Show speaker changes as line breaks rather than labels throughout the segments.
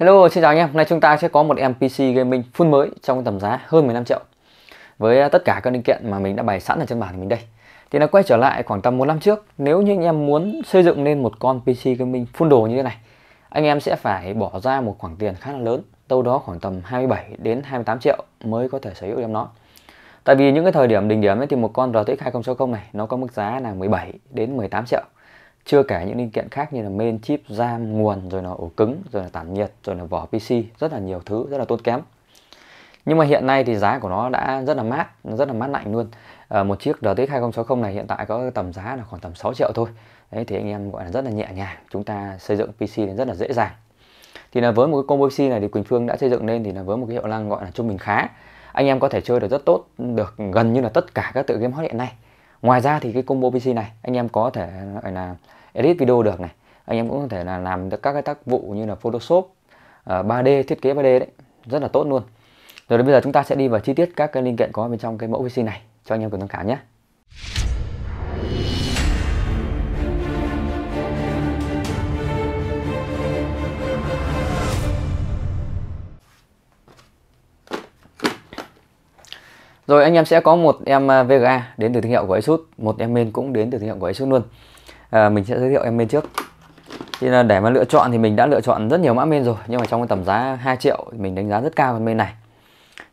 Hello, xin chào anh em. Hôm nay chúng ta sẽ có một em PC gaming full mới trong tầm giá hơn 15 triệu với tất cả các linh kiện mà mình đã bày sẵn ở trên bàn của mình đây. Thì nó quay trở lại khoảng tầm 1 năm trước. Nếu như anh em muốn xây dựng nên một con PC gaming full đồ như thế này, anh em sẽ phải bỏ ra một khoản tiền khá là lớn, đâu đó khoảng tầm 27 đến 28 triệu mới có thể sở hữu em nó. Tại vì những cái thời điểm đỉnh điểm ấy thì một con RTX 2060 này nó có mức giá là 17 đến 18 triệu. Chưa kể những linh kiện khác như là main chip, RAM, nguồn, rồi là ổ cứng, rồi là tản nhiệt, rồi là vỏ PC, rất là nhiều thứ, rất là tốn kém. Nhưng mà hiện nay thì giá của nó đã rất là mát lạnh luôn. Một chiếc RTX 2060 này hiện tại có tầm giá là khoảng tầm 6 triệu thôi. Đấy thì anh em gọi là rất là nhẹ nhàng, chúng ta xây dựng PC thì rất là dễ dàng. Thì là với một cái combo PC này thì Quỳnh Phương đã xây dựng lên thì là với một cái hiệu năng gọi là trung bình khá. Anh em có thể chơi được rất tốt, được gần như là tất cả các tựa game hot hiện nay. Ngoài ra thì cái combo PC này anh em có thể gọi là edit video được này, anh em cũng có thể là làm được các cái tác vụ như là Photoshop, 3D, thiết kế 3D đấy, rất là tốt luôn. Rồi đến bây giờ chúng ta sẽ đi vào chi tiết các cái linh kiện có bên trong cái mẫu PC này cho anh em cùng tham khảo nhé. Rồi anh em sẽ có một em VGA đến từ thương hiệu của Asus, một em main cũng đến từ thương hiệu của Asus luôn. Mình sẽ giới thiệu em main trước. Thì là để mà lựa chọn thì mình đã lựa chọn rất nhiều mã main rồi, nhưng mà trong cái tầm giá 2 triệu thì mình đánh giá rất cao con main này.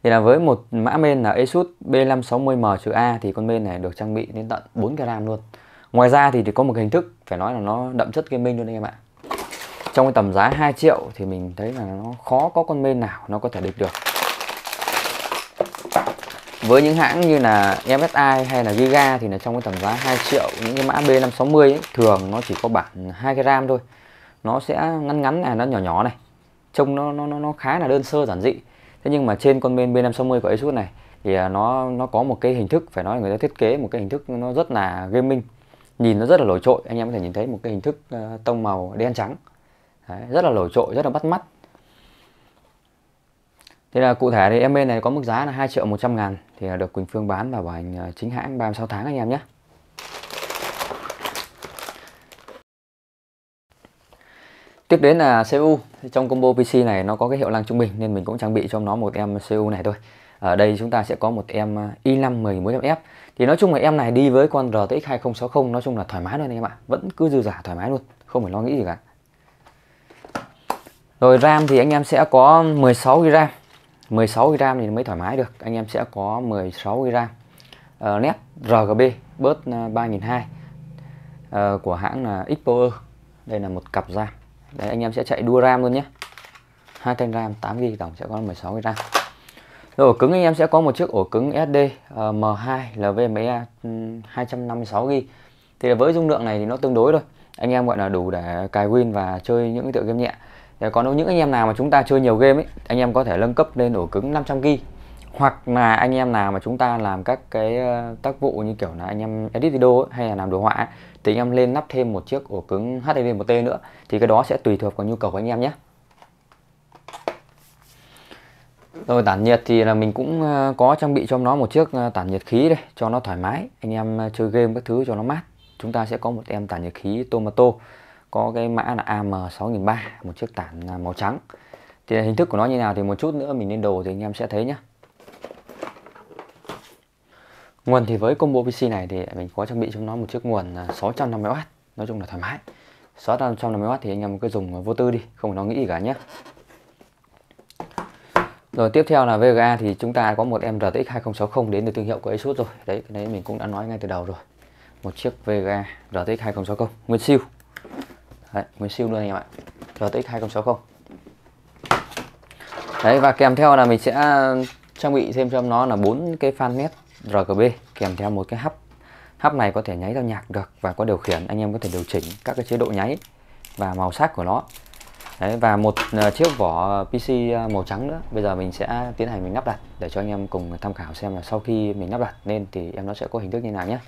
Thì là với một mã main là Asus B560M-A thì con main này được trang bị đến tận 4GB RAM luôn. Ngoài ra thì có một cái hình thức phải nói là nó đậm chất gaming luôn anh em ạ. Trong cái tầm giá 2 triệu thì mình thấy là nó khó có con main nào nó có thể địch được. Với những hãng như là MSI hay là Giga thì là trong cái tầm giá 2 triệu những cái mã B560 ấy, thường nó chỉ có bản 2 cái RAM thôi. Nó sẽ ngắn này, nó nhỏ này. Trông nó khá là đơn sơ giản dị. Thế nhưng mà trên con main B560 của Asus này thì nó có một cái hình thức phải nói là người ta thiết kế một cái hình thức nó rất là gaming. Nhìn nó rất là nổi trội, anh em có thể nhìn thấy một cái hình thức tông màu đen trắng. Đấy, rất là nổi trội, rất là bắt mắt. Thế là cụ thể thì em bên này có mức giá là 2 triệu 100 ngàn thì được Quỳnh Phương bán và bảo hành chính hãng 36 tháng anh em nhé. Tiếp đến là CPU. Trong combo PC này nó có cái hiệu năng trung bình nên mình cũng trang bị cho nó một em CPU này thôi. Ở đây chúng ta sẽ có một em i5 10400F. Thì nói chung là em này đi với con RTX 2060 nói chung là thoải mái luôn anh em ạ. Vẫn cứ dư dả thoải mái luôn, không phải lo nghĩ gì cả. Rồi RAM thì anh em sẽ có 16GB RAM. 16GB RAM thì mới thoải mái được. Anh em sẽ có 16GB RAM nét RGB bớt 3200 của hãng là Xpower. Đây là một cặp RAM. Đấy, anh em sẽ chạy đua RAM luôn nhé. 2 thanh RAM 8GB tổng sẽ có 16GB RAM. Rồi ổ cứng anh em sẽ có một chiếc ổ cứng SD M2 LVMe 256GB. Thì với dung lượng này thì nó tương đối thôi. Anh em gọi là đủ để cài Win và chơi những cái tựa game nhẹ. Còn những anh em nào mà chúng ta chơi nhiều game ấy, anh em có thể nâng cấp lên ổ cứng 500GB. Hoặc là anh em nào mà chúng ta làm các cái tác vụ như kiểu là anh em edit video ấy, hay là làm đồ họa ấy, thì anh em lên lắp thêm một chiếc ổ cứng HDD1T nữa. Thì cái đó sẽ tùy thuộc vào nhu cầu của anh em nhé. Rồi tản nhiệt thì là mình cũng có trang bị cho nó một chiếc tản nhiệt khí đây cho nó thoải mái. Anh em chơi game các thứ cho nó mát. Chúng ta sẽ có một em tản nhiệt khí Tomato. Có cái mã là AM6300, một chiếc tản màu trắng. Thì hình thức của nó như nào thì một chút nữa mình lên đồ thì anh em sẽ thấy nhé. Nguồn thì với combo PC này thì mình có trang bị cho nó một chiếc nguồn 650W. Nói chung là thoải mái. 650W thì anh em cứ dùng vô tư đi, không phải lo nghĩ gì cả nhé. Rồi tiếp theo là VGA thì chúng ta có một em RTX 2060 đến từ thương hiệu của Asus rồi. Đấy, cái đấy mình cũng đã nói ngay từ đầu rồi. Một chiếc VGA RTX 2060 nguyên siêu. Đấy, nguyên siêu luôn anh em ạ. RTX 2060. Đấy, và kèm theo là mình sẽ trang bị thêm cho nó là 4 cái fan nét RGB kèm theo một cái hub. Hub này có thể nháy theo nhạc được và có điều khiển, anh em có thể điều chỉnh các cái chế độ nháy và màu sắc của nó. Đấy, và một chiếc vỏ PC màu trắng nữa. Bây giờ mình sẽ tiến hành mình lắp đặt để cho anh em cùng tham khảo xem là sau khi mình lắp đặt lên thì em nó sẽ có hình thức như nào nhé.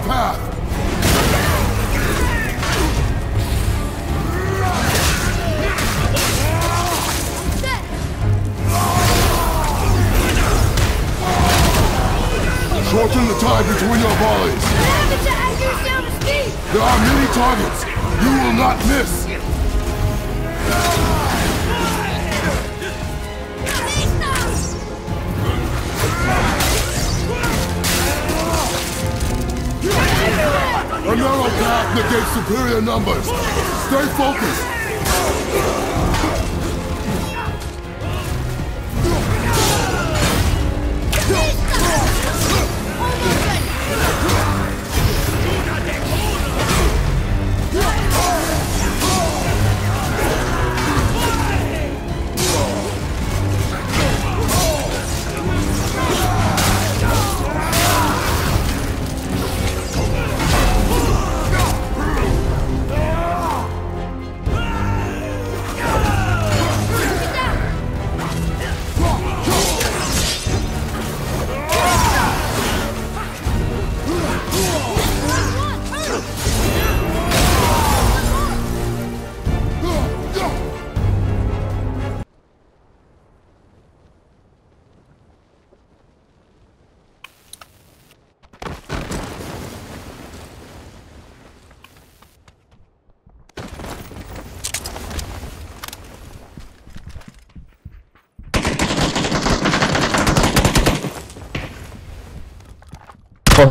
path! Shorten the time between your volleys! There are many targets! You will not miss! A narrow path negates superior numbers! Stay focused!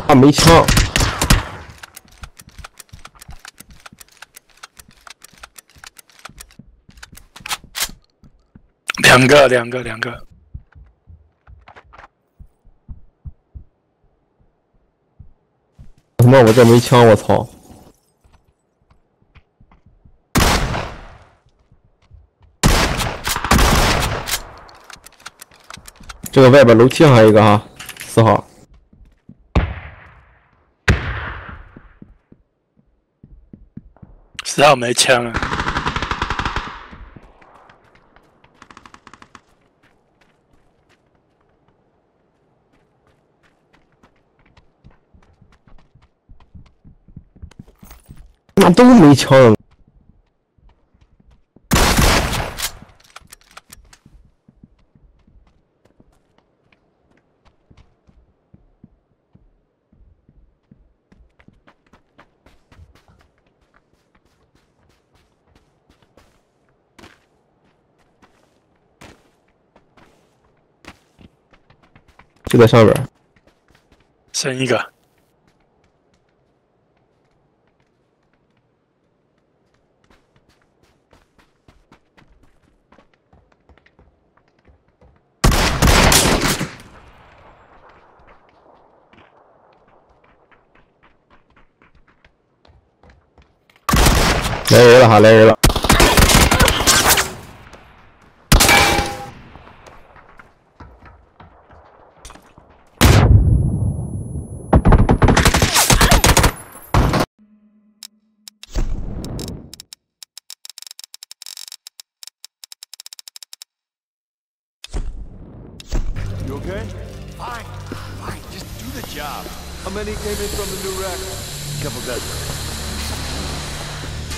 他没枪。
两个。
他妈，我这没枪，我操！这个外边楼梯上还有一个哈，4号。
10号没枪了，
那都没枪。就在上边，
剩一个。
来人了哈，来人了。
You okay? Fine. Just do the job. How many came in from the new rack? Couple dozen.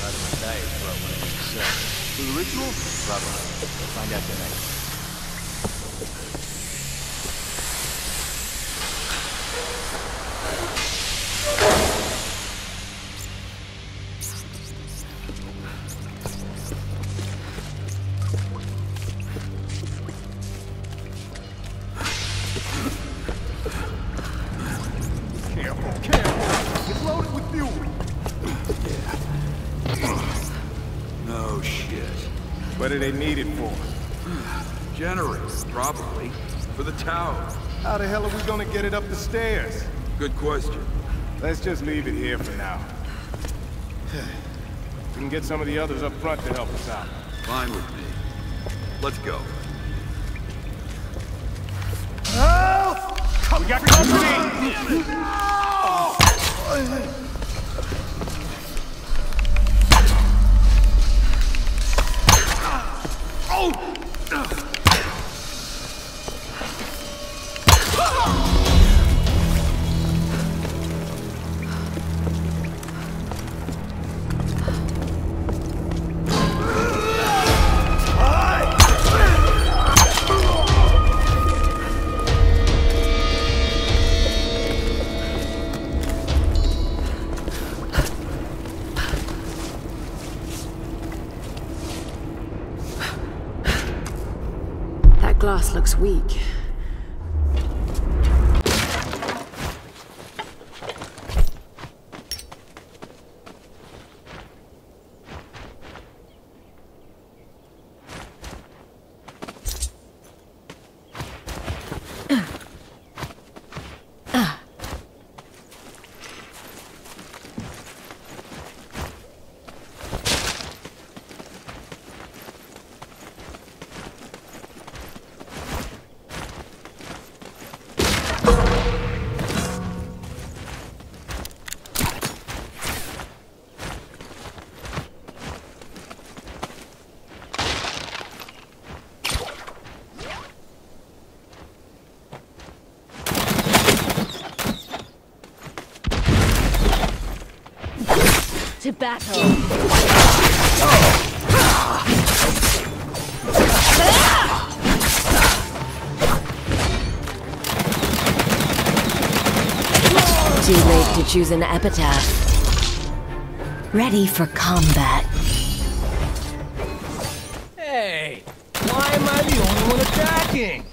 Right on my diet for what I just said. For the ritual? Probably. We'll find out tonight. It's loaded with fuel. No shit. What do they need it for? Generators, probably. For the tower. How the hell are we gonna get it up the stairs? Good question. Let's just leave it here for now. We can get some of the others up front to help us out. Fine with me. Let's go. We got company!
glass looks weak.
To battle.
Too late to choose an epitaph. Ready for combat.
Hey, why am I the only one attacking?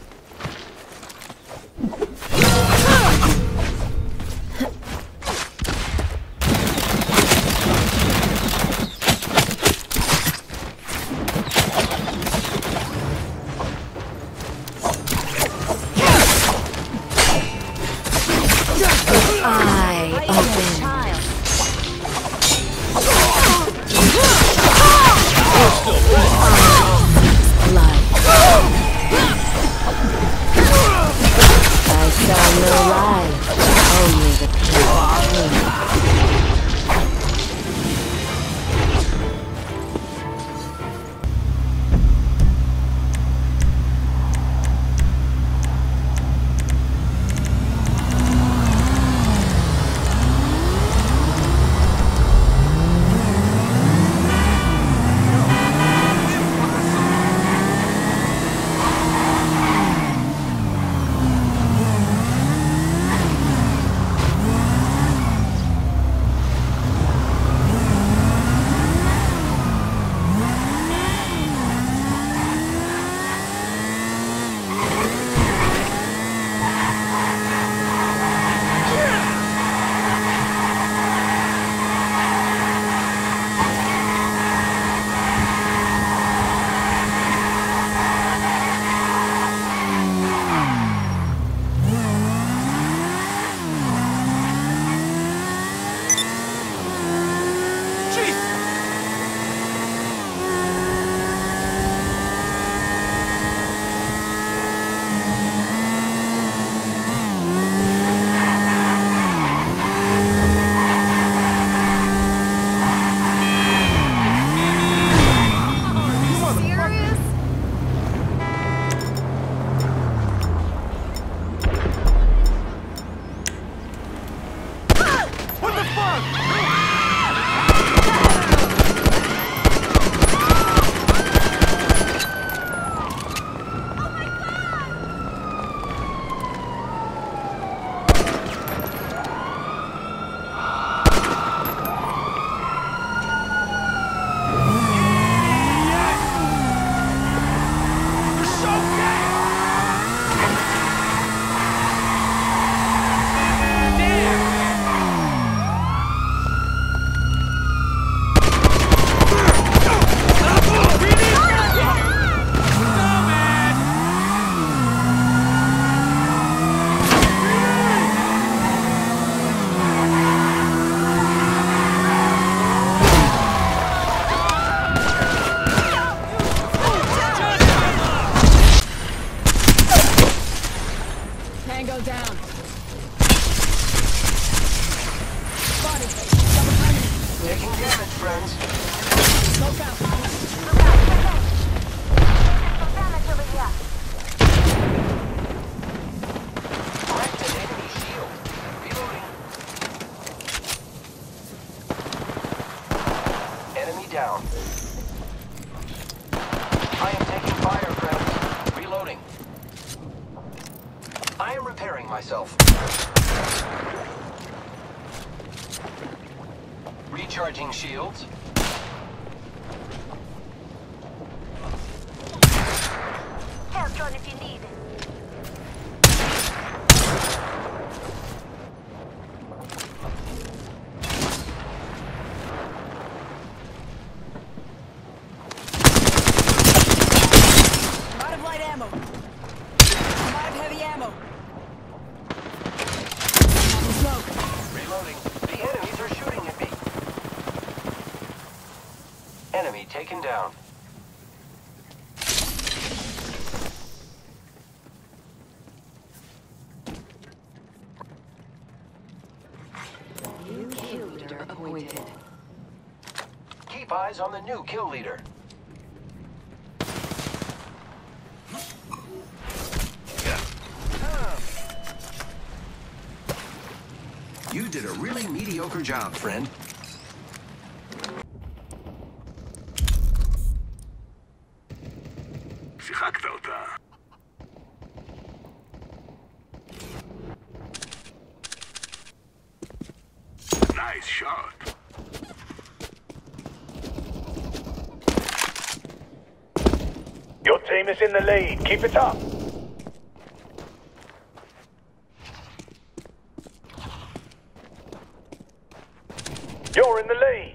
down. I am taking fire, friends. Reloading. I am repairing myself. Recharging shields.
Help, John, if you need
ammo. Live heavy ammo. Smoke.
Reloading. The enemies are shooting at me. Enemy taken down.
New kill leader appointed.
Keep eyes on the new kill leader. You did a really mediocre job, friend.
שיחקת אותה. Nice shot.
Your team is in the lead. Keep it up. You're in the lead.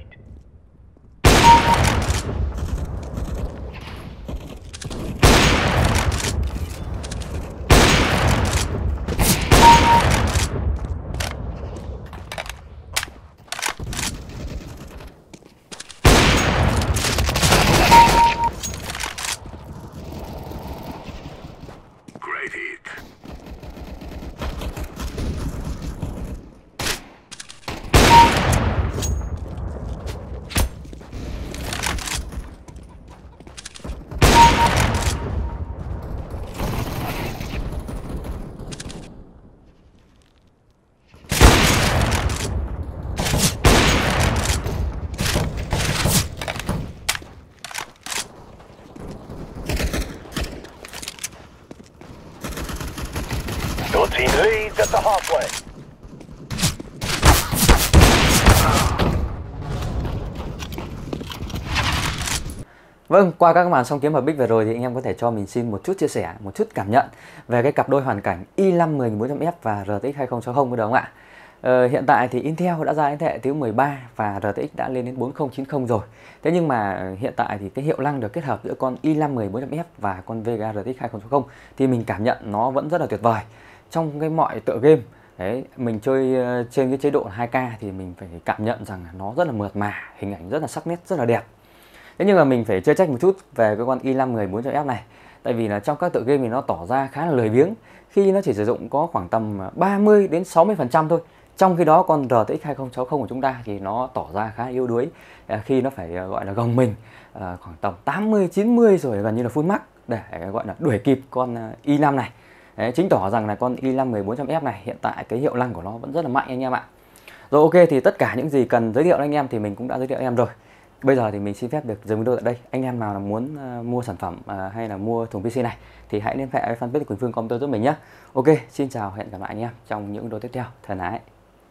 Great hit.
Your team leads at the halfway.
Vâng, qua các màn song kiếm hợp bích vừa rồi thì anh em có thể cho mình xin một chút chia sẻ, một chút cảm nhận về cái cặp đôi hoàn cảnh i5 10400F và RTX 2060 đúng không ạ? Hiện tại thì Intel đã ra đến thế hệ thứ 13 và RTX đã lên đến 4090 rồi. Thế nhưng mà hiện tại thì cái hiệu năng được kết hợp giữa con i5 10400F và con Vega RTX 2060 thì mình cảm nhận nó vẫn rất là tuyệt vời. Trong cái mọi tựa game đấy, mình chơi trên cái chế độ 2K thì mình phải cảm nhận rằng nó rất là mượt mà, hình ảnh rất là sắc nét, rất là đẹp. Thế nhưng mà mình phải chê trách một chút về cái con i5 10400F này. Tại vì là trong các tựa game thì nó tỏ ra khá là lười biếng, khi nó chỉ sử dụng có khoảng tầm 30 đến 60% thôi. Trong khi đó con RTX 2060 của chúng ta thì nó tỏ ra khá yếu đuối, khi nó phải gọi là gồng mình khoảng tầm 80 90 rồi gần như là full max để gọi là đuổi kịp con i5 này. Đấy, chứng tỏ rằng là con i5 10400F này hiện tại cái hiệu năng của nó vẫn rất là mạnh anh em ạ. Rồi ok, thì tất cả những gì cần giới thiệu với anh em thì mình cũng đã giới thiệu anh em rồi. Bây giờ thì mình xin phép được dừng video tại đây. Anh em nào là muốn mua sản phẩm hay là mua thùng PC này thì hãy liên hệ với fanpage Quỳnh Phương Computer giúp mình nhé. Ok, xin chào, hẹn gặp lại anh em trong những video tiếp theo. Thân ái.